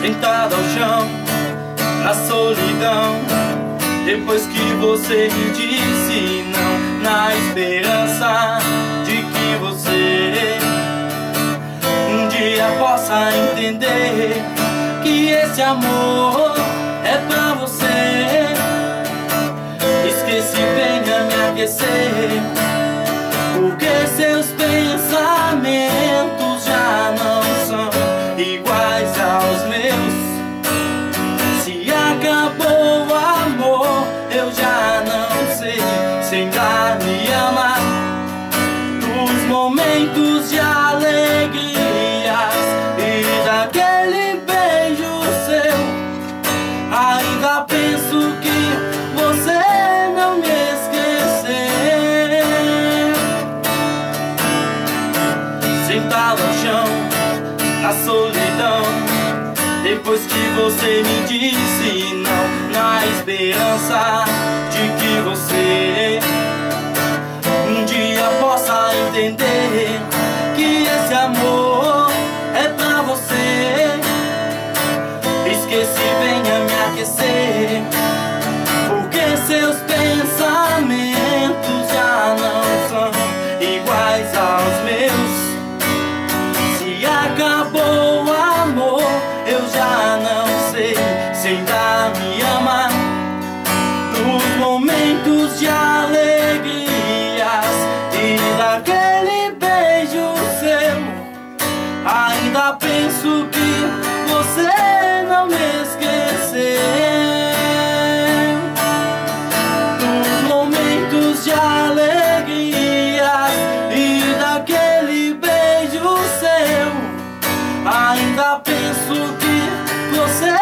sentado ao chão, na solidão, depois que você me disse não, na esperança de que você um dia possa entender que esse amor é pra você. Esqueci, venha me aquecer, porque seus pensamentos já não são iguais aos meus. Se acabou o amor, eu já não sei se ainda me ama. Nos momentos de alegrias e daquele beijo seu, ainda penso que você não me esqueceu. Sentado ao chão, na solidão, depois que você me disse não, na esperança de que você um dia possa entender que esse amor é pra você. Esqueci, venha me aquecer, porque seus pensamentos já não são iguais aos meus. Se acabou o amor, eu já não sei se ainda me ama. Nos momentos de alegrias e daquele beijo seu, ainda penso que você não me esqueceu. Nos momentos de alegrias e daquele beijo seu, ainda penso que você